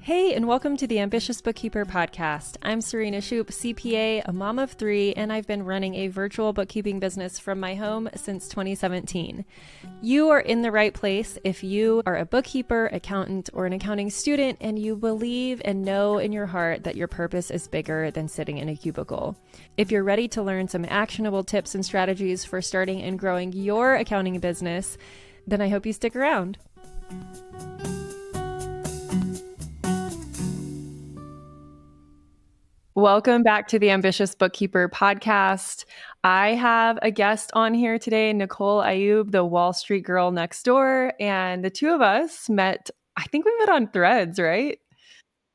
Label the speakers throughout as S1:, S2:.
S1: Hey, and welcome to the Ambitious Bookkeeper podcast. I'm Serena Shoup, CPA, a mom of three, and I've been running a virtual bookkeeping business from my home since 2017. You are in the right place if you are a bookkeeper, accountant, or an accounting student, and you believe and know in your heart that your purpose is bigger than sitting in a cubicle. If you're ready to learn some actionable tips and strategies for starting and growing your accounting business, then I hope you stick around. Welcome back to the Ambitious Bookkeeper podcast. I have a guest on here today, Nicole Ayub, the Wall Street girl next door. And the two of us met, I think we met on Threads, right?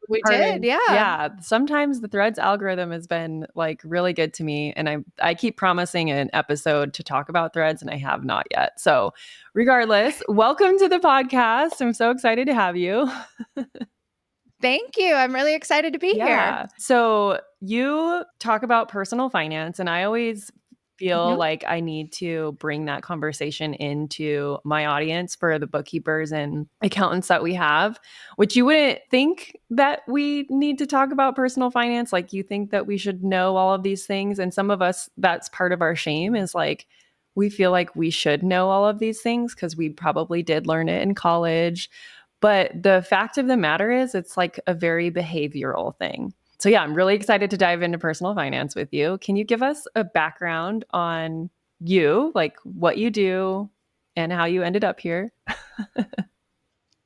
S2: We did, yeah.
S1: Yeah. Sometimes the Threads algorithm has been like really good to me. And I keep promising an episode to talk about Threads, and I have not yet. So regardless, welcome to the podcast. I'm so excited to have you.
S2: Thank you. I'm really excited to be here.
S1: So you talk about personal finance, and I always feel like I need to bring that conversation into my audience for the bookkeepers and accountants that we have, which you wouldn't think that we need to talk about personal finance. Like, you think that we should know all of these things. And some of us, that's part of our shame, is like, we feel like we should know all of these things because we probably did learn it in college. But the fact of the matter is, it's like a very behavioral thing. So yeah, I'm really excited to dive into personal finance with you. Can you give us a background on you, like what you do and how you ended up here?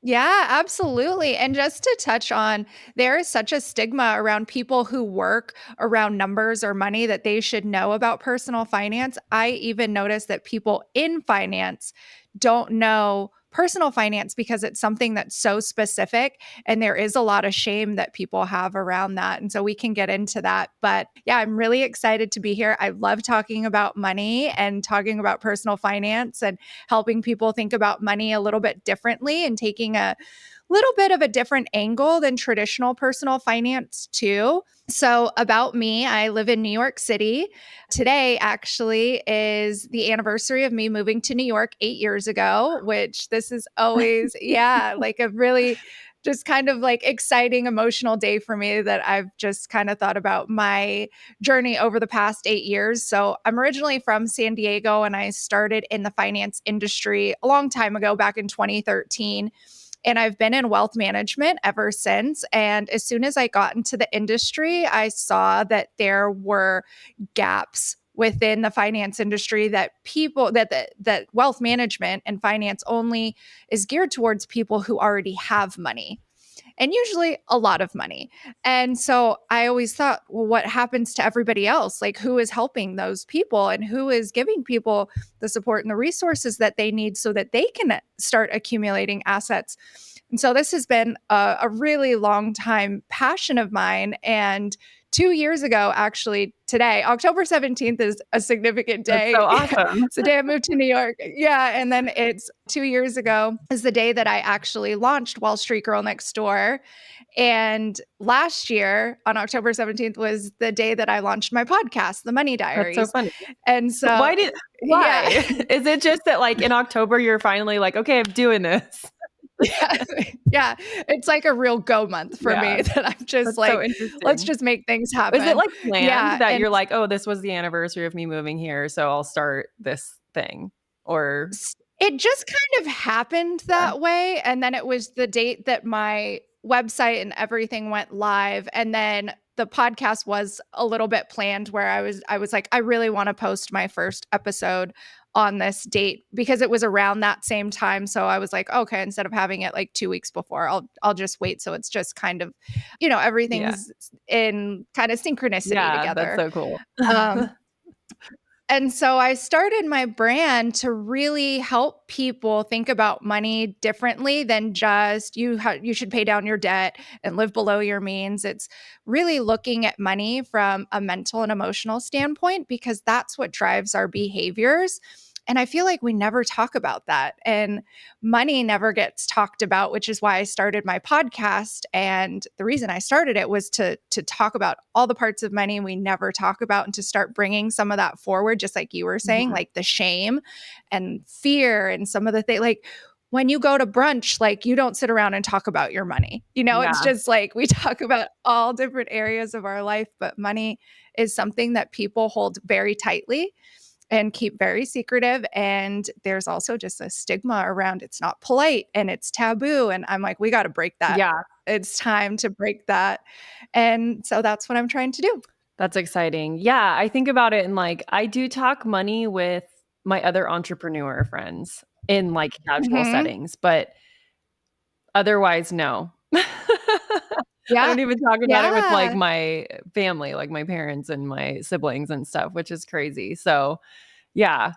S2: Yeah, absolutely. And just to touch on, there is such a stigma around people who work around numbers or money that they should know about personal finance. I even noticed that people in finance don't know personal finance because it's something that's so specific. And there is a lot of shame that people have around that. And so we can get into that. But yeah, I'm really excited to be here. I love talking about money and talking about personal finance and helping people think about money a little bit differently and taking a little bit of a different angle than traditional personal finance too. So about me, I live in New York City. Today actually is the anniversary of me moving to New York 8 years ago, which this is always, like a really just kind of like exciting emotional day for me that I've just kind of thought about my journey over the past 8 years. So I'm originally from San Diego and I started in the finance industry a long time ago, back in 2013. And I've been in wealth management ever since. And as soon as I got into the industry, I saw that there were gaps within the finance industry, that people that wealth management and finance only is geared towards people who already have money, and usually a lot of money. And so I always thought, well, what happens to everybody else? Like, who is helping those people and who is giving people the support and the resources that they need so that they can start accumulating assets? And so this has been a really long time passion of mine. And 2 years ago, actually, today, October 17th is a significant day.
S1: That's so awesome.
S2: It's the day I moved to New York. Yeah. And then it's 2 years ago is the day that I actually launched Wall Street Girl Next Door. And last year on October 17th was the day that I launched my podcast, The Money Diaries.
S1: That's so funny.
S2: And so
S1: Why?
S2: Yeah.
S1: Is it just that like in October, you're finally like, okay, I'm doing this?
S2: Yeah. It's like a real go month for me that I'm just
S1: That's
S2: like,
S1: so interesting.
S2: let's just make things happen.
S1: Is it like planned that
S2: and
S1: you're like, oh, this was the anniversary of me moving here, so I'll start this thing? Or
S2: it just kind of happened that way. And then it was the date that my website and everything went live. And then the podcast was a little bit planned, where I was like, I really want to post my first episode on this date because it was around that same time. So I was like, okay, instead of having it like 2 weeks before, I'll just wait. So it's just kind of, everything's in kind of synchronicity together.
S1: That's so cool.
S2: And so I started my brand to really help people think about money differently than just you should pay down your debt and live below your means. It's really looking at money from a mental and emotional standpoint, because that's what drives our behaviors. And I feel like we never talk about that. And money never gets talked about, which is why I started my podcast. And the reason I started it was to talk about all the parts of money we never talk about, and to start bringing some of that forward, just like you were saying, like the shame and fear and some of the things. Like, when you go to brunch, like you don't sit around and talk about your money. It's
S1: Yeah.
S2: just like we talk about all different areas of our life, but money is something that people hold very tightly and keep very secretive. And there's also just a stigma around it's not polite and it's taboo. And I'm like, we got to break that.
S1: Yeah.
S2: It's time to break that. And so that's what I'm trying to do.
S1: That's exciting. Yeah, I think about it and like I do talk money with my other entrepreneur friends in like casual
S2: Mhm.
S1: settings, but otherwise no. I
S2: Yeah.
S1: don't even talk about it with like
S2: Yeah.
S1: my family, like my parents and my siblings and stuff, which is crazy. So, yeah.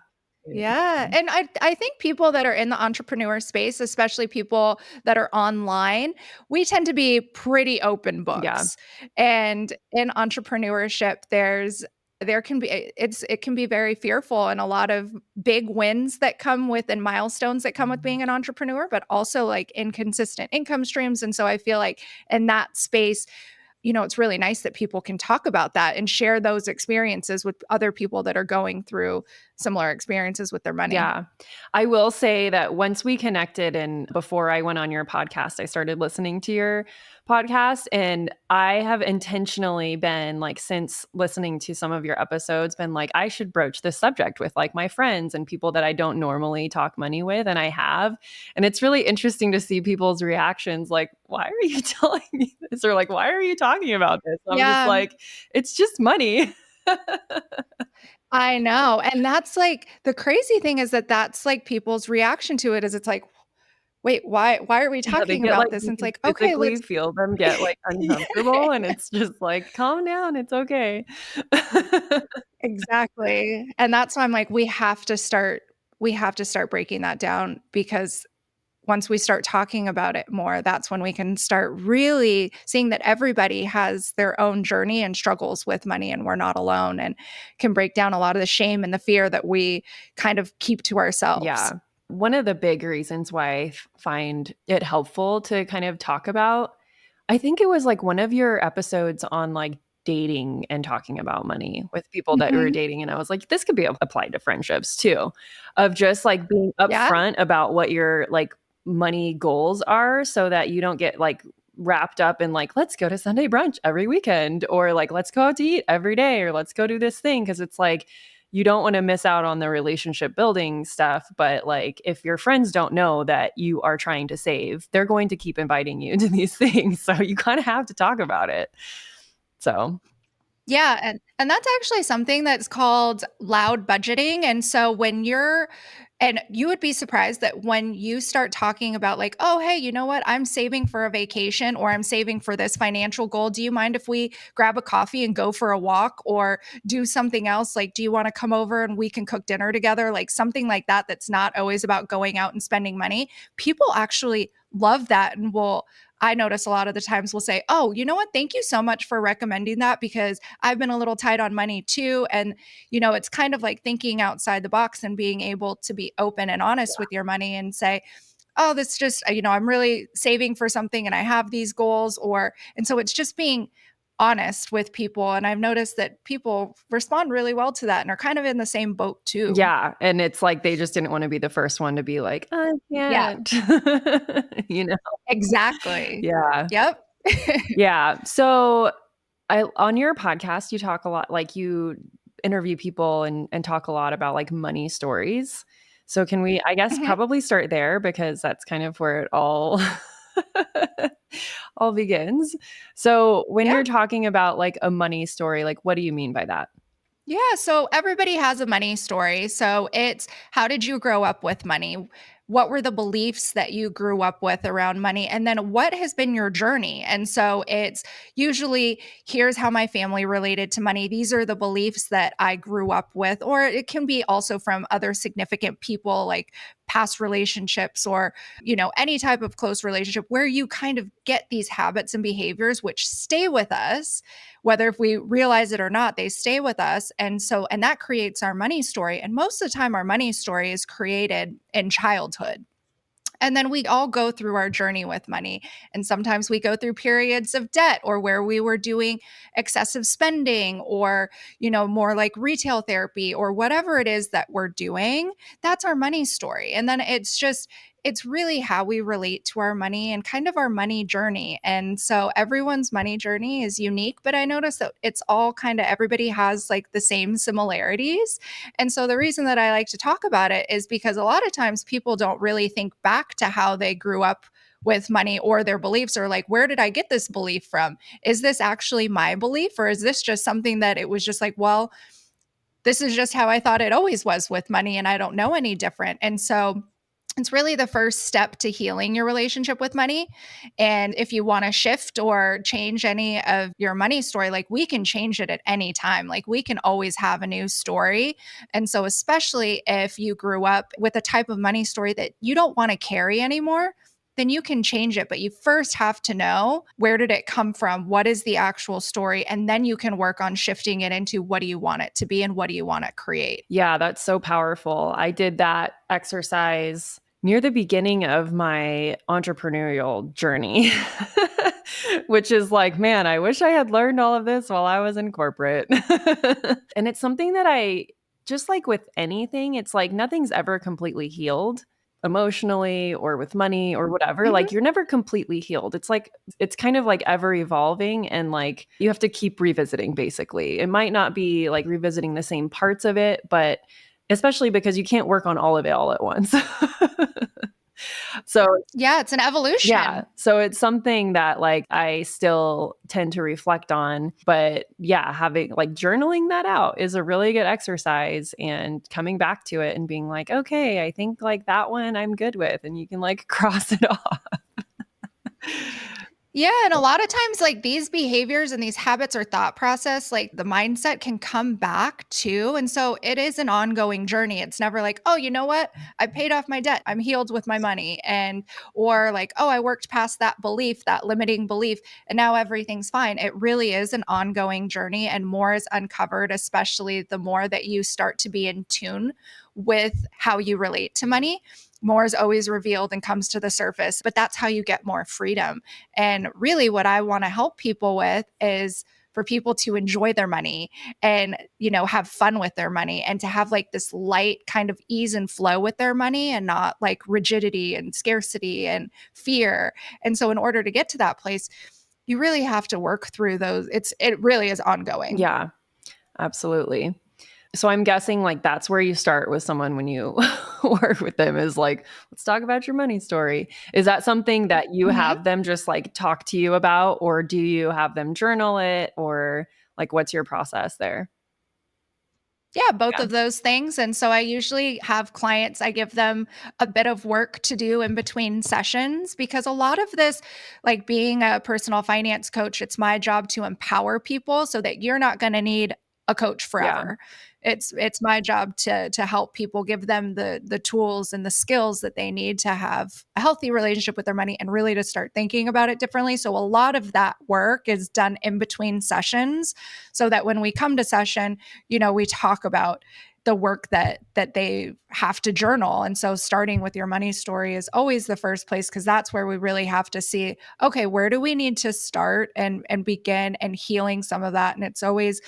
S2: Yeah, and I think people that are in the entrepreneur space, especially people that are online, we tend to be pretty open
S1: Yeah.
S2: books. And in entrepreneurship, there can be it can be very fearful and a lot of big wins that come with and milestones that come with being an entrepreneur, but also like inconsistent income streams. And so I feel like in that space, it's really nice that people can talk about that and share those experiences with other people that are going through similar experiences with their money.
S1: Yeah. I will say that once we connected and before I went on your podcast, I started listening to your podcast. And I have intentionally been like, since listening to some of your episodes, been like, I should broach this subject with like my friends and people that I don't normally talk money with. And I have. And it's really interesting to see people's reactions like, why are you telling me this? Or like, why are you talking about this? I'm just
S2: Yeah,
S1: like, it's just money.
S2: I know. And that's like the crazy thing is that that's like people's reaction to it is it's like, wait, why are we
S1: Yeah, they
S2: talking
S1: get
S2: about
S1: like
S2: this?
S1: you
S2: And it's
S1: can
S2: like, okay,
S1: physically
S2: let's
S1: feel them get like uncomfortable and it's just like, "Calm down, it's okay."
S2: exactly. And that's why I'm like, we have to start breaking that down because once we start talking about it more, that's when we can start really seeing that everybody has their own journey and struggles with money and we're not alone and can break down a lot of the shame and the fear that we kind of keep to ourselves.
S1: Yeah. One of the big reasons why I find it helpful to kind of talk about, I think it was like one of your episodes on like dating and talking about money with people that we were
S2: Mhm.
S1: dating. And I was like, this could be applied to friendships too, of just like being
S2: Yeah.
S1: upfront about what your like money goals are so that you don't get like wrapped up in like, let's go to Sunday brunch every weekend or like, let's go out to eat every day or let's go do this thing. Cause it's like, you don't want to miss out on the relationship building stuff. But like, if your friends don't know that you are trying to save, they're going to keep inviting you to these things. So you kind of have to talk about it. So,
S2: Yeah, and that's actually something that's called loud budgeting, and so when you're and you would be surprised that when you start talking about like, "Oh, hey, you know what? I'm saving for a vacation or I'm saving for this financial goal. Do you mind if we grab a coffee and go for a walk or do something else? Like, do you want to come over and we can cook dinner together?" Like something like that that's not always about going out and spending money. People actually love that and will I notice a lot of the times will say, "Oh, you know what? Thank you so much for recommending that because I've been a little tight on money too." And, it's kind of like thinking outside the box and being able to be open and honest with your money and say, oh, this just, I'm really saving for something and I have these goals. And so it's just being honest with people. And I've noticed that people respond really well to that and are kind of in the same boat too.
S1: yeah. And it's like they just didn't want to be the first one to be like, I
S2: Yeah,
S1: can't, you know?
S2: exactly.
S1: Yeah.
S2: Yep.
S1: Yeah. So I on your podcast, you talk a lot like you interview people and talk a lot about like money stories. So can we I guess
S2: Mhm.
S1: probably start there because that's kind of where it all all begins. So when
S2: Yeah.
S1: you're talking about like a money story, like what do you mean by that?
S2: Yeah, so everybody has a money story. So it's how did you grow up with money? What were the beliefs that you grew up with around money? And then what has been your journey? And so it's usually here's how my family related to money. These are the beliefs that I grew up with. Or it can be also from other significant people like past relationships or, any type of close relationship where you kind of get these habits and behaviors which stay with us whether if we realize it or not, they stay with us. And that creates our money story. And most of the time, our money story is created in childhood. And then we all go through our journey with money. And sometimes we go through periods of debt or where we were doing excessive spending or, more like retail therapy or whatever it is that we're doing. That's our money story. And then it's really how we relate to our money and kind of our money journey. And so everyone's money journey is unique, but I notice that it's all kind of everybody has like the same similarities. And so the reason that I like to talk about it is because a lot of times people don't really think back to how they grew up with money or their beliefs, or like, where did I get this belief from? Is this actually my belief, or is this just something that it was just like, well, this is just how I thought it always was with money and I don't know any different. And so it's really the first step to healing your relationship with money. And if you want to shift or change any of your money story, like we can change it at any time. Like we can always have a new story. And so, especially if you grew up with a type of money story that you don't want to carry anymore, then you can change it. But you first have to know, where did it come from? What is the actual story? And then you can work on shifting it into, what do you want it to be and what do you want to create?
S1: Yeah, that's so powerful. I did that exercise near the beginning of my entrepreneurial journey, which is like, man, I wish I had learned all of this while I was in corporate. And it's something that I just, like with anything, it's like nothing's ever completely healed emotionally or with money or whatever.
S2: Mhm.
S1: Like you're never completely healed. It's like, it's kind of like ever evolving, and like you have to keep revisiting basically. It might not be like revisiting the same parts of it, but especially because you can't work on all of it all at once. So
S2: Yeah, it's an
S1: yeah.
S2: evolution.
S1: So it's something that like I still tend to reflect on. But yeah, having like journaling that out is a really good exercise, and coming back to it and being like, okay, I think like that one I'm good with. And you can like cross it off.
S2: Yeah, and a lot of times, like, these behaviors and these habits or thought process, like, the mindset can come back too, and so it is an ongoing journey. It's never like, "Oh, you know what? I paid off my debt. I'm healed with my money," and or like, "Oh, I worked past that belief, that limiting belief, and now everything's fine." It really is an ongoing journey, and more is uncovered, especially the more that you start to be in tune with how you relate to money. More is always revealed and comes to the surface, but that's how you get more freedom. And really, what I want to help people with is for people to enjoy their money and, have fun with their money, and to have like this light kind of ease and flow with their money, and not like rigidity and scarcity and fear. And so, in order to get to that place, you really have to work through those. It really is ongoing.
S1: Yeah, absolutely. So I'm guessing like that's where you start with someone when you work with them, is like, let's talk about your money story. Is that something that you
S2: Mhm.
S1: have them just like talk to you about, or do you have them journal it, or like what's your process there?
S2: Yeah, both
S1: Yeah.
S2: of those things. And so I usually have clients, I give them a bit of work to do in between sessions, because a lot of this, like being a personal finance coach, it's my job to empower people so that you're not going to need a coach
S1: Yeah.
S2: forever. It's my job to help people, give them the tools and the skills that they need to have a healthy relationship with their money and really to start thinking about it differently. So a lot of that work is done in between sessions, so that when we come to session, we talk about the work that they have to journal. And so starting with your money story is always the first place, because that's where we really have to see, okay, where do we need to start and begin and healing some of that. And it's always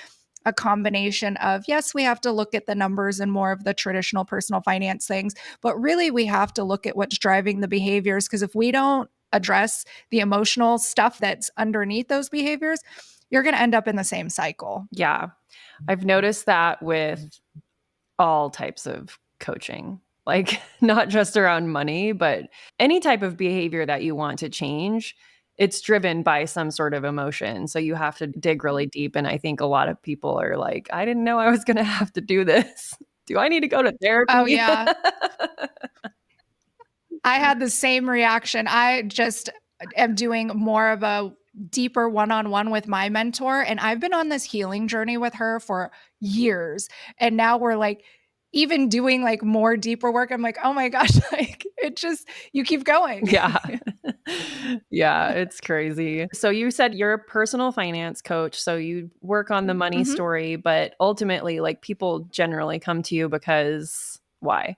S2: a combination of, yes, we have to look at the numbers and more of the traditional personal finance things, but really we have to look at what's driving the behaviors, because if we don't address the emotional stuff that's underneath those behaviors, you're going to end up in the same cycle.
S1: Yeah. I've noticed that with all types of coaching, like not just around money, but any type of behavior that you want to change. It's driven by some sort of emotion. So you have to dig really deep. And I think a lot of people are like, I didn't know I was going to have to do this. Do I need to go to
S2: Oh,
S1: therapy?
S2: yeah. I had the same reaction. I just am doing more of a deeper one-on-one with my mentor, and I've been on this healing journey with her for years. And now we're like even doing like more deeper work. I'm like, "Oh my gosh, like it just you keep going."
S1: Yeah. Yeah, it's crazy. So you said you're a personal finance coach, so you work on the money
S2: Mhm.
S1: story, but ultimately, like people generally come to you because why?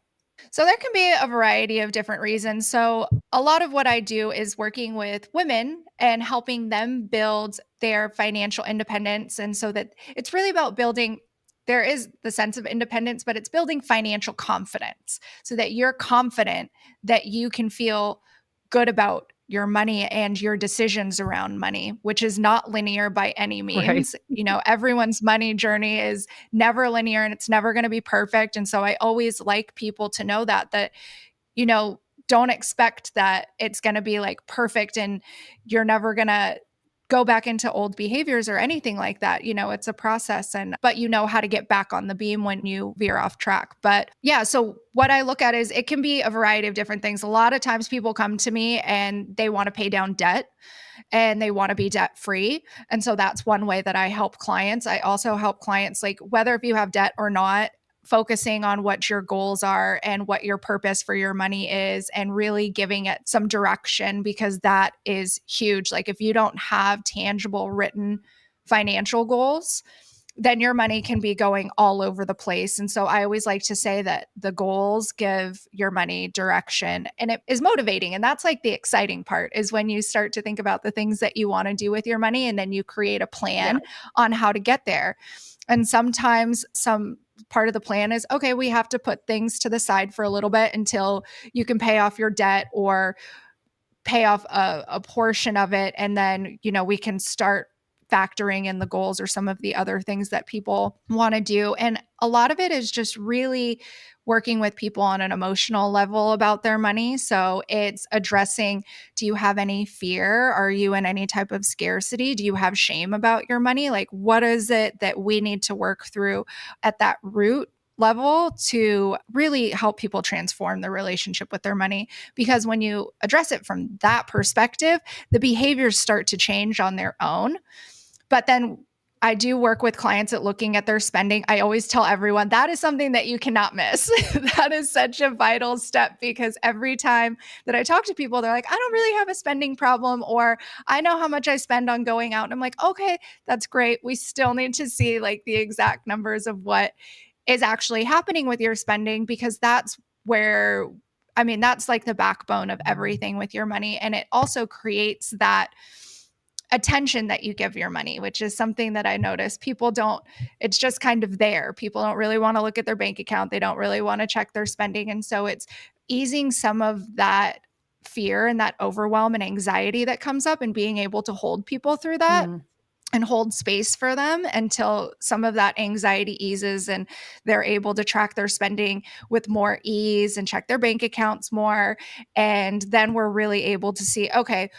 S2: So there can be a variety of different reasons. So a lot of what I do is working with women and helping them build their financial independence, and so that it's really about building there is the sense of independence, but it's building financial confidence so that you're confident that you can feel good about your money and your decisions around money, which is not linear by any
S1: Right.
S2: means. Everyone's money journey is never linear and it's never going to be perfect. And so I always like people to know that, you know, don't expect that it's going to be like perfect and you're never going to go back into old behaviors or anything like that. It's a process, but you know how to get back on the beam when you veer off track. But yeah, so what I look at is it can be a variety of different things. A lot of times people come to me and they want to pay down debt and they want to be debt free. And so that's one way that I help clients. I also help clients, like, whether if you have debt or not, focusing on what your goals are and what your purpose for your money is and really giving it some direction, because that is huge. Like, if you don't have tangible written financial goals, then your money can be going all over the place. And so I always like to say that the goals give your money direction, and it is motivating. And that's like the exciting part, is when you start to think about the things that you want to do with your money and then you create a
S1: Yeah.
S2: plan on how to get there. And sometimes some part of the plan is, okay, we have to put things to the side for a little bit until you can pay off your debt or pay off a portion of it. And then, we can start factoring in the goals or some of the other things that people want to do. And a lot of it is just really working with people on an emotional level about their money. So it's addressing, do you have any fear? Are you in any type of scarcity? Do you have shame about your money? Like, what is it that we need to work through at that root level to really help people transform their relationship with their money? Because when you address it from that perspective, the behaviors start to change on their own. But then I do work with clients at looking at their spending. I always tell everyone that is something that you cannot miss. That is such a vital step, because every time that I talk to people, they're like, I don't really have a spending problem, or I know how much I spend on going out. And I'm like, okay, that's great. We still need to see like the exact numbers of what is actually happening with your spending, because that's where, that's like the backbone of everything with your money. And it also creates that attention that you give your money, which is something that I notice people don't, it's just kind of there. People don't really want to look at their bank account. They don't really want to check their spending. And so it's easing some of that fear and that overwhelm and anxiety that comes up, and being able to hold people through that
S1: Mm.
S2: and hold space for them until some of that anxiety eases and they're able to track their spending with more ease and check their bank accounts more. And then we're really able to see, okay,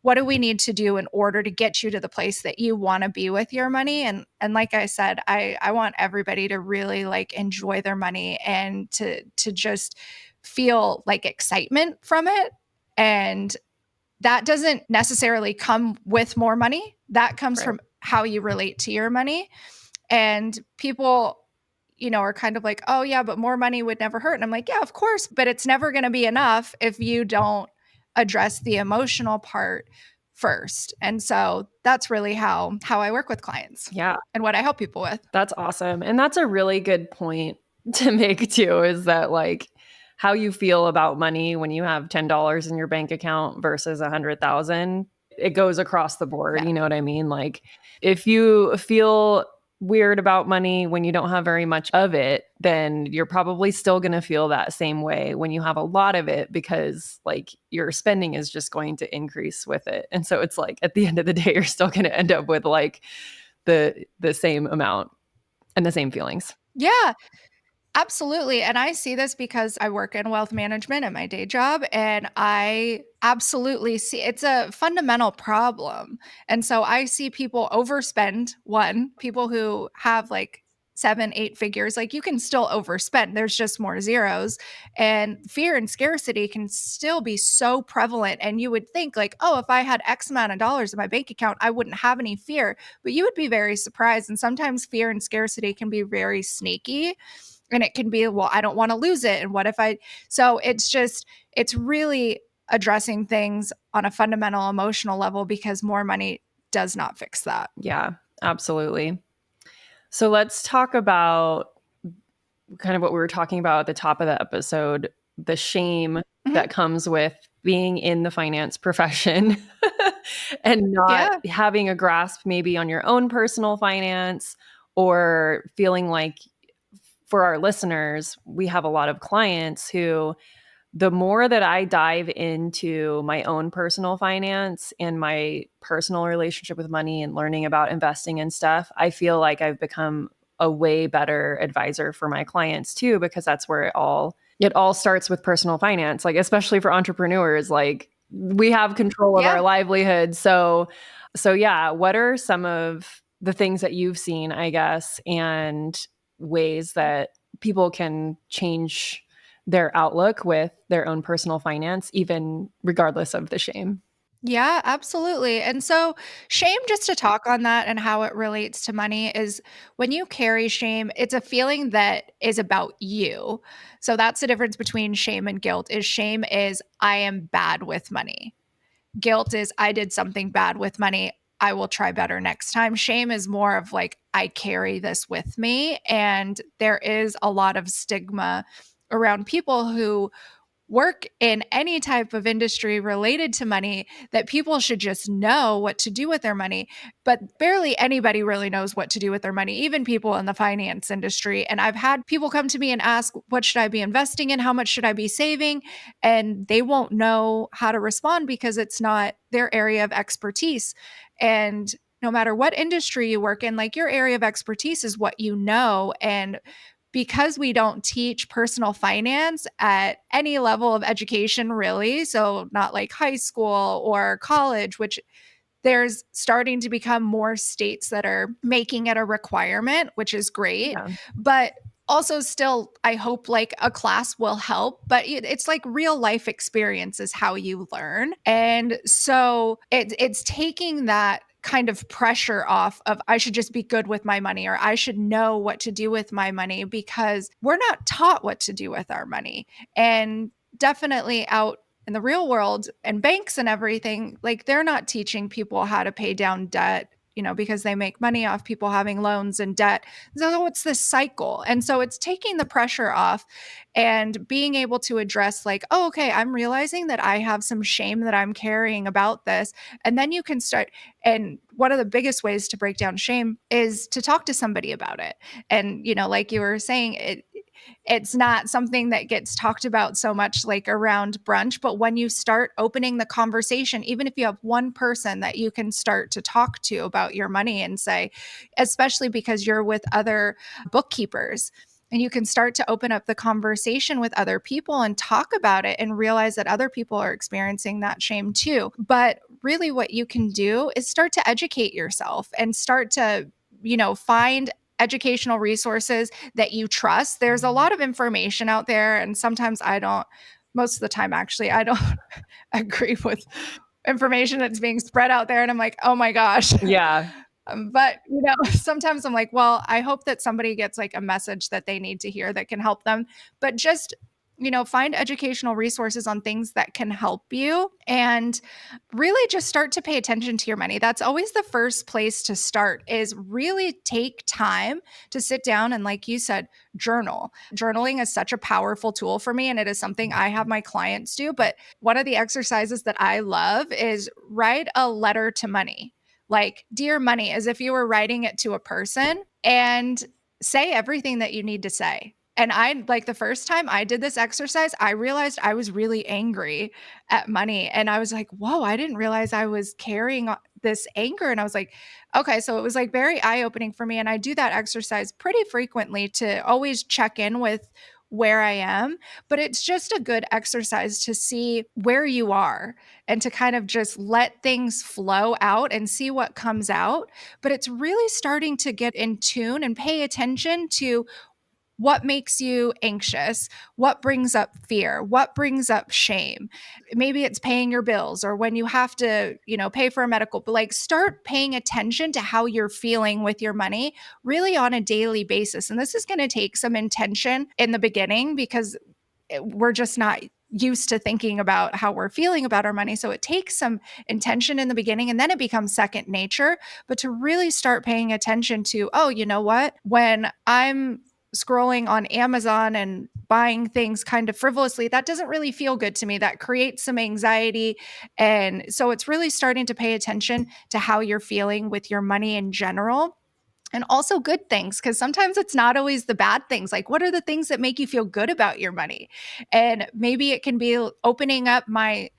S2: what do we need to do in order to get you to the place that you want to be with your money? And like I said, I want everybody to really like enjoy their money and to just feel like excitement from it. And that doesn't necessarily come with more money. That comes
S1: Right.
S2: from how you relate to your money. And people, are kind of like, oh, yeah, but more money would never hurt. And I'm like, yeah, of course, but it's never going to be enough if you don't address the emotional part first. And so that's really how I work with clients
S1: Yeah.
S2: and what I help people with.
S1: That's awesome. And that's a really good point to make too, is that like how you feel about money when you have $10 in your bank account versus 100,000, it goes across the board.
S2: Yeah.
S1: You know what I mean? Like if you feel weird about money when you don't have very much of it, then you're probably still going to feel that same way when you have a lot of it, because like your spending is just going to increase with it. And so it's like at the end of the day, you're still going to end up with like the same amount and the same feelings.
S2: Yeah. Absolutely. And I see this because I work in wealth management at my day job, and I absolutely see it's a fundamental problem. And so I see people overspend, one, people who have like 7, 8 figures, like you can still overspend. There's just more zeros. And fear and scarcity can still be so prevalent. And you would think, like, oh, if I had X amount of dollars in my bank account, I wouldn't have any fear. But you would be very surprised. And sometimes fear and scarcity can be very sneaky, and it can be, well, I don't want to lose it, and what if I, so it's really addressing things on a fundamental emotional level, because more money does not fix that.
S1: Yeah, absolutely. So let's talk about kind of what we were talking about at the top of the episode, the shame
S2: Mhm.
S1: that comes with being in the finance profession and not
S2: Yeah.
S1: having a grasp maybe on your own personal finance, or feeling like, for our listeners, we have a lot of clients who, the more that I dive into my own personal finance and my personal relationship with money and learning about investing and stuff, I feel like I've become a way better advisor for my clients too, because that's where it all starts with personal finance. Like, especially for entrepreneurs, like, we have control of our
S2: Yeah.
S1: livelihood. So yeah, what are some of the things that you've seen, I guess, and ways that people can change their outlook with their own personal finance, even regardless of the shame?
S2: Yeah, absolutely. And so, shame, just to talk on that and how it relates to money, is when you carry shame, it's a feeling that is about you. So that's the difference between shame and guilt. Is shame is I am bad with money. Guilt is I did something bad with money. I will try better next time. Shame is more of like I carry this with me, and there is a lot of stigma around people who work in any type of industry related to money, that people should just know what to do with their money. But barely anybody really knows what to do with their money, even people in the finance industry. And I've had people come to me and ask, what should I be investing in? How much should I be saving? And they won't know how to respond because it's not their area of expertise. And no matter what industry you work in, like, your area of expertise is what you know. And because we don't teach personal finance at any level of education, really, so not like high school or college, which there's starting to become more states that are making it a requirement, which is great.
S1: Yeah.
S2: But also, still, I hope like a class will help, but it's like real life experience is how you learn. And so it's taking that kind of pressure off of I should just be good with my money, or I should know what to do with my money, because we're not taught what to do with our money. And definitely out in the real world and banks and everything, like, they're not teaching people how to pay down debt, because they make money off people having loans and debt. So it's this cycle. And so it's taking the pressure off and being able to address, like, oh, okay, I'm realizing that I have some shame that I'm carrying about this. And then you can start. And one of the biggest ways to break down shame is to talk to somebody about it. And, like you were saying, it's not something that gets talked about so much like around brunch, but when you start opening the conversation, even if you have one person that you can start to talk to about your money and say, especially because you're with other bookkeepers, and you can start to open up the conversation with other people and talk about it and realize that other people are experiencing that shame too. But really, what you can do is start to educate yourself and start to, find educational resources that you trust. There's a lot of information out there, and sometimes most of the time, actually, I don't agree with information that's being spread out there. And I'm like, oh my gosh.
S1: Yeah.
S2: But, sometimes I'm like, well, I hope that somebody gets like a message that they need to hear that can help them. But just, find educational resources on things that can help you, and really just start to pay attention to your money. That's always the first place to start, is really take time to sit down and, like you said, journal. Journaling is such a powerful tool for me, and it is something I have my clients do. But one of the exercises that I love is write a letter to money, like dear money, as if you were writing it to a person, and say everything that you need to say. And I, like, the first time I did this exercise, I realized I was really angry at money. And I was like, whoa, I didn't realize I was carrying this anger. And I was like, okay. So it was like very eye opening for me. And I do that exercise pretty frequently to always check in with where I am. But it's just a good exercise to see where you are and to kind of just let things flow out and see what comes out. But it's really starting to get in tune and pay attention to what makes you anxious, what brings up fear, what brings up shame. Maybe it's paying your bills, or when you have to, pay for a medical, but like, start paying attention to how you're feeling with your money really on a daily basis. And this is going to take some intention in the beginning, because we're just not used to thinking about how we're feeling about our money. So it takes some intention in the beginning, and then it becomes second nature. But to really start paying attention to, oh, you know what? When I'm scrolling on Amazon and buying things kind of frivolously, that doesn't really feel good to me. That creates some anxiety. And so it's really starting to pay attention to how you're feeling with your money in general, and also good things, because sometimes it's not always the bad things. Like, what are the things that make you feel good about your money? And maybe it can be opening up my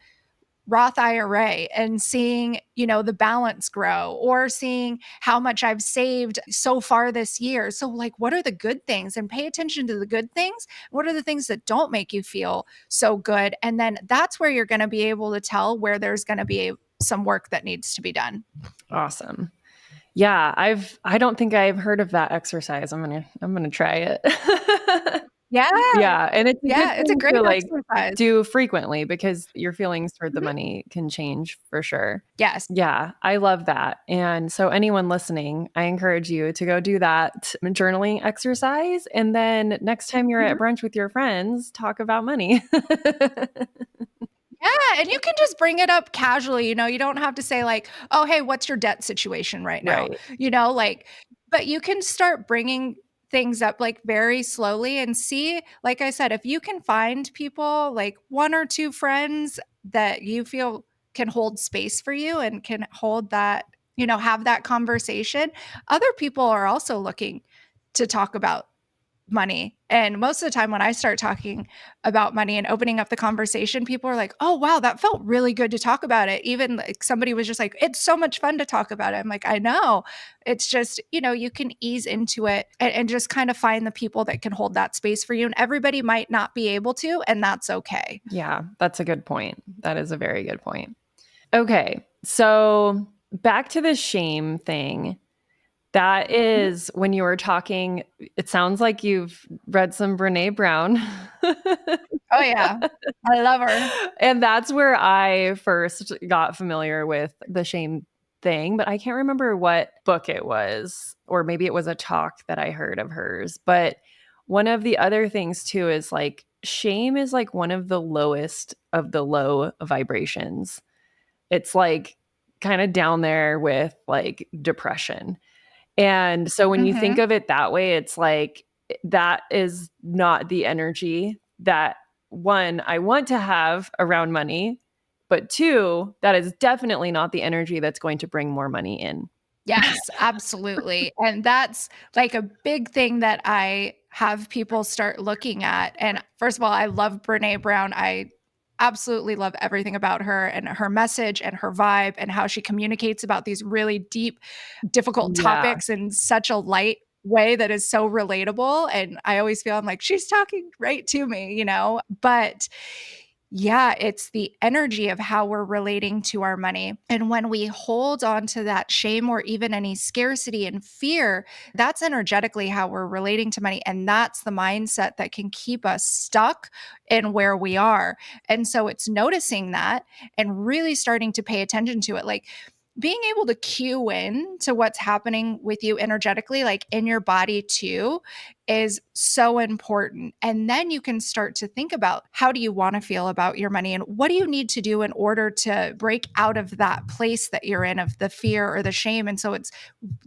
S2: Roth IRA and seeing, the balance grow, or seeing how much I've saved so far this year. So, like, what are the good things? And pay attention to the good things. What are the things that don't make you feel so good? And then that's where you're going to be able to tell where there's going to be some work that needs to be done.
S1: Awesome. Yeah, I don't think I've heard of that exercise. I'm gonna try it.
S2: Yeah.
S1: Yeah, and it's a good
S2: Yeah. It's a
S1: thing
S2: great
S1: to, like,
S2: exercise.
S1: do frequently because your feelings toward the
S2: Mhm.
S1: money can change for sure.
S2: Yes.
S1: Yeah, I love that, and so anyone listening, I encourage you to go do that journaling exercise, and then next time you're at
S2: Mhm.
S1: brunch with your friends, talk about money.
S2: Yeah, and you can just bring it up casually, you don't have to say like, "Oh, hey, what's your debt situation right now?"
S1: Right.
S2: Like, but you can start bringing things up like very slowly and see, like I said, if you can find people, like one or two friends that you feel can hold space for you and can hold that, have that conversation. Other people are also looking to talk about money. And most of the time when I start talking about money and opening up the conversation, people are like, "Oh, wow, that felt really good to talk about it." Even like somebody was just like, "It's so much fun to talk about it." I'm like, "I know." It's just, you can ease into it and just kind of find the people that can hold that space for you. And everybody might not be able to, and that's okay.
S1: Yeah, that's a good point. That is a very good point. Okay, so back to the shame thing. That
S2: Mhm.
S1: is when you were talking, it sounds like you've read some Brené Brown.
S2: Oh yeah. I love her.
S1: And that's where I first got familiar with the shame thing, but I can't remember what book it was, or maybe it was a talk that I heard of hers. But one of the other things too is like shame is like one of the lowest of the low vibrations. It's like kind of down there with like depression. And so when you think
S2: Mhm.
S1: of it that way, it's like that is not the energy that one, I want to have around money, but two, that is definitely not the energy that's going to bring more money in.
S2: Yes, absolutely. And that's like a big thing that I have people start looking at. And first of all, I love Brene Brown. I absolutely love everything about her and her message and her vibe and how she communicates about these really deep, difficult
S1: Yeah.
S2: topics in such a light way that is so relatable. And I always feel I'm like, she's talking right to me. But yeah, it's the energy of how we're relating to our money. And when we hold on to that shame or even any scarcity and fear, that's energetically how we're relating to money. And that's the mindset that can keep us stuck in where we are. And so it's noticing that and really starting to pay attention to it. Like, being able to cue in to what's happening with you energetically, like in your body too, is so important. And then you can start to think about, how do you want to feel about your money and what do you need to do in order to break out of that place that you're in of the fear or the shame. And so it's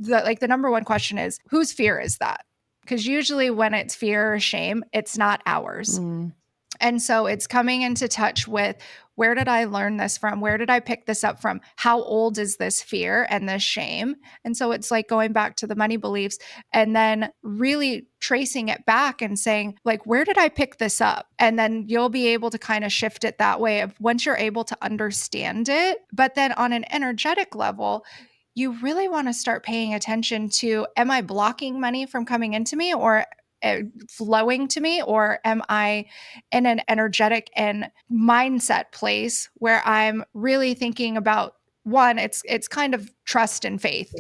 S2: the number one question is, whose fear is that? Because usually when it's fear or shame, it's not ours.
S1: Mm,
S2: And so it's coming into touch with, where did I learn this from? Where did I pick this up from? How old is this fear and this shame? And so it's like going back to the money beliefs and then really tracing it back and saying, like, where did I pick this up? And then you'll be able to kind of shift it that way of once you're able to understand it. But then on an energetic level, you really want to start paying attention to, am I blocking money from coming into me or flowing to me, or am I in an energetic and mindset place where I'm really thinking about, one, it's kind of trust and faith,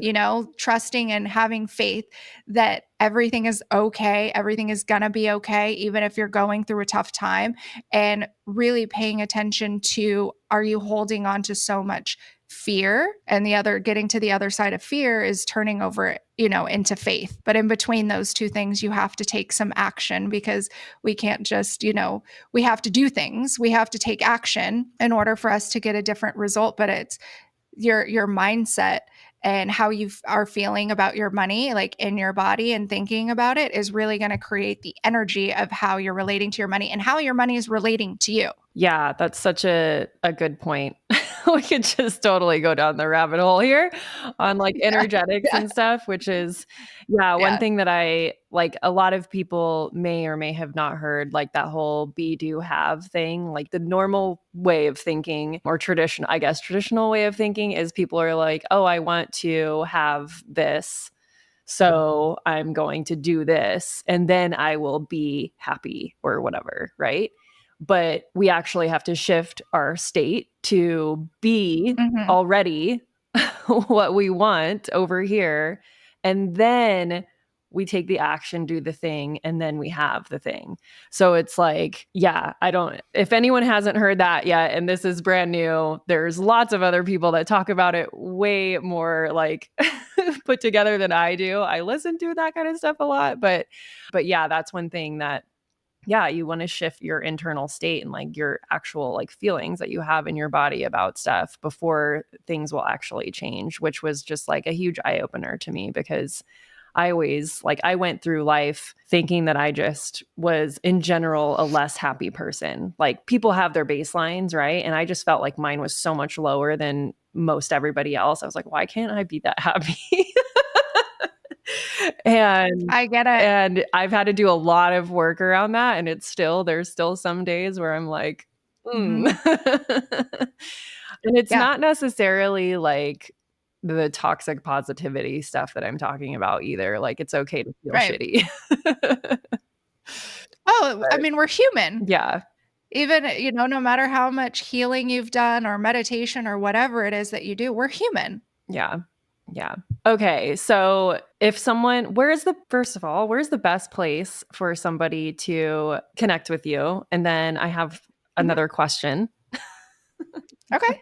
S2: trusting and having faith that everything is okay, everything is going to be okay even if you're going through a tough time, and really paying attention to, are you holding on to so much fear? And the other, getting to the other side of fear is turning over, into faith. But in between those two things, you have to take some action, because we can't just, we have to do things. We have to take action in order for us to get a different result. But it's your mindset and how you are feeling about your money, like in your body and thinking about it, is really going to create the energy of how you're relating to your money and how your money is relating to you.
S1: yeah, that's such a good point. we could just totally go down the rabbit hole here on like energetics
S2: Yeah.
S1: and stuff, which is, yeah, one
S2: Yeah.
S1: thing that I like a lot of people may or may have not heard, like that whole be, do, have thing. Like the normal way of thinking or traditional, I guess, traditional way of thinking is people are like, oh, I want to have this. So I'm going to do this and then I will be happy or whatever, right? But we actually have to shift our state to be
S2: Mhm.
S1: already what we want over here. And then we take the action, do the thing, and then we have the thing. So it's like, yeah, if anyone hasn't heard that yet, and this is brand new, there's lots of other people that talk about it way more like put together than I do. I listen to that kind of stuff a lot, but yeah, that's one thing that yeah, you want to shift your internal state and like your actual like feelings that you have in your body about stuff before things will actually change, which was just like a huge eye opener to me because I always like I went through life thinking that I just was in general a less happy person. Like people have their baselines, right? And I just felt like mine was so much lower than most everybody else. I was like, why can't I be that happy? and
S2: I get it.
S1: and I've had to do a lot of work around that and there's still some days where I'm like,
S2: Mhm.
S1: and it's
S2: Yeah.
S1: not necessarily like the toxic positivity stuff that I'm talking about either. Like it's okay to feel
S2: Right.
S1: shitty.
S2: Oh, I
S1: But
S2: mean, we're human.
S1: yeah,
S2: Even, no matter how much healing you've done or meditation or whatever it is that you do, we're human.
S1: yeah. Yeah. Okay. So if someone, first of all, where's the best place for somebody to connect with you? And then I have
S2: Mhm.
S1: another question.
S2: Okay.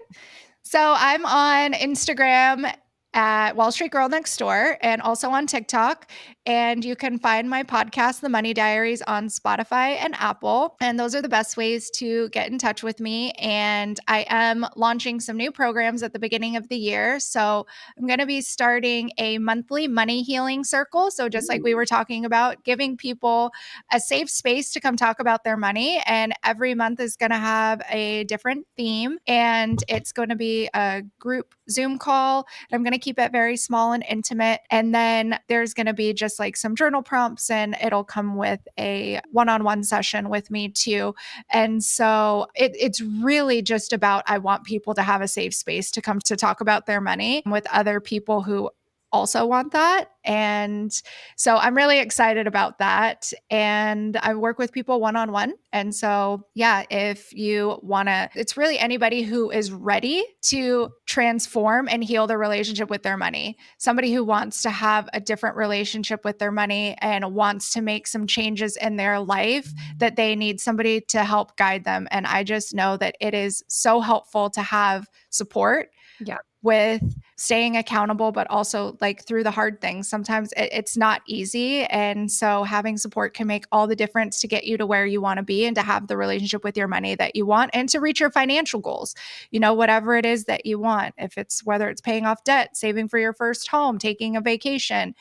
S2: So I'm on Instagram at Wall Street Girl Next Door and also on TikTok. And you can find my podcast, The Money Diaries, on Spotify and Apple. And those are the best ways to get in touch with me. And I am launching some new programs at the beginning of the year. So I'm going to be starting a monthly money healing circle. So just like we were talking about, giving people a safe space to come talk about their money. And every month is going to have a different theme. And it's going to be a group Zoom call. I'm going to keep it very small and intimate. And then there's going to be just like some journal prompts, and it'll come with a one on one session with me too. And so it's really just about I want people to have a safe space to come to talk about their money with other people who also want that. And so I'm really excited about that. And I work with people one on one. And so, yeah, if you want to, it's really anybody who is ready to transform and heal their relationship with their money. Somebody who wants to have a different relationship with their money and wants to make some changes in their life, that they need somebody to help guide them. And I just know that it is so helpful to have support
S1: Yeah.
S2: with staying accountable, but also like through the hard things. Sometimes it's not easy. And so having support can make all the difference to get you to where you want to be and to have the relationship with your money that you want and to reach your financial goals. Whatever it is that you want, if it's whether it's paying off debt, saving for your first home, taking a vacation,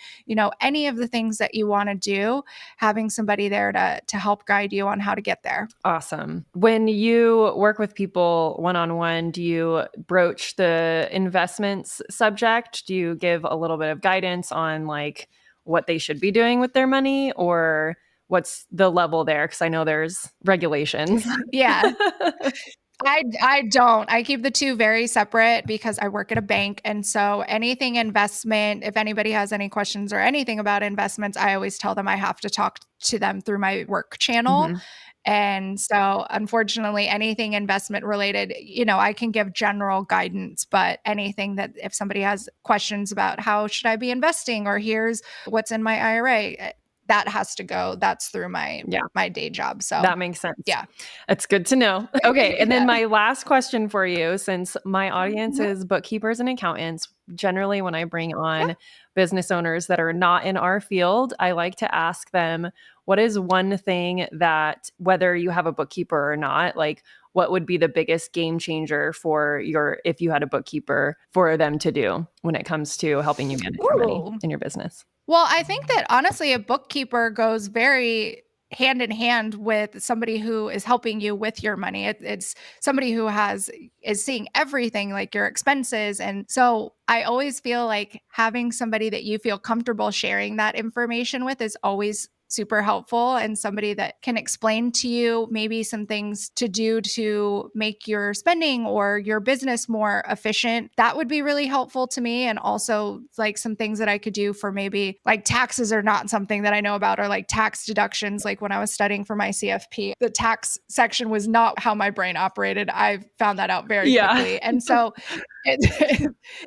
S2: any of the things that you want to do, having somebody there to help guide you on how to get there.
S1: Awesome. When you work with people one on one, do you broach the investments subject? Do you give a little bit of guidance on like what they should be doing with their money or what's the level there? Because I know there's regulations.
S2: Yeah. I don't. I keep the two very separate because I work at a bank. And so anything investment, if anybody has any questions or anything about investments, I always tell them I have to talk to them through my work channel.
S1: Mhm.
S2: And so unfortunately, anything investment related, I can give general guidance, but anything that if somebody has questions about how should I be investing or here's what's in my IRA, that has to go. That's through my
S1: Yeah.
S2: my day job. So
S1: That makes sense.
S2: yeah.
S1: That's good to know. Okay. And then
S2: Yeah.
S1: my last question for you, since my audience
S2: Mhm.
S1: is bookkeepers and accountants, generally when I bring
S2: Yeah.
S1: on business owners that are not in our field, I like to ask them, what is one thing that, whether you have a bookkeeper or not, like what would be the biggest game changer if you had a bookkeeper for them to do when it comes to helping you manage your money
S2: Ooh.
S1: in your business?
S2: Well, I think that honestly, a bookkeeper goes very hand in hand with somebody who is helping you with your money. It's somebody who is seeing everything, like your expenses. And so I always feel like having somebody that you feel comfortable sharing that information with is always super helpful, and somebody that can explain to you maybe some things to do to make your spending or your business more efficient. That would be really helpful to me. And also like some things that I could do for maybe like taxes are not something that I know about, or like tax deductions. Like when I was studying for my CFP, the tax section was not how my brain operated. I found that out very
S1: Yeah.
S2: quickly. And so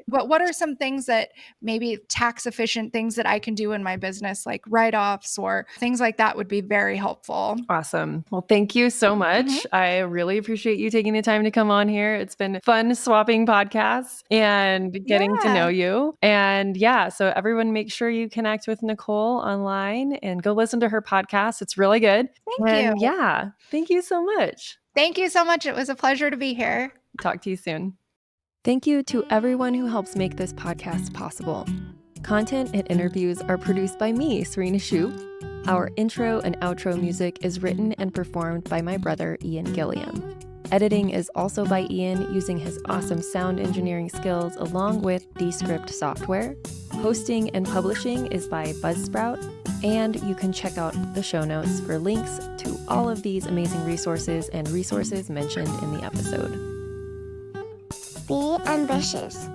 S2: but what are some things that maybe tax efficient things that I can do in my business, like write-offs or things like that would be very helpful.
S1: Awesome. Well, thank you so
S2: Mhm.
S1: much. I really appreciate you taking the time to come on here. It's been fun swapping podcasts and getting to know
S2: Yeah.
S1: you. And yeah, so everyone make sure you connect with Nicole online and go listen to her podcast. It's really good.
S2: Thank you.
S1: And yeah, thank you so much.
S2: Thank you so much. It was a pleasure to be here.
S1: Talk to you soon. Thank you to everyone who helps make this podcast possible. Content and interviews are produced by me, Serena Shoup. Our intro and outro music is written and performed by my brother, Ian Gilliam. Editing is also by Ian using his awesome sound engineering skills along with Descript software. Hosting and publishing is by Buzzsprout. And you can check out the show notes for links to all of these amazing resources and resources mentioned in the episode.
S3: Be ambitious.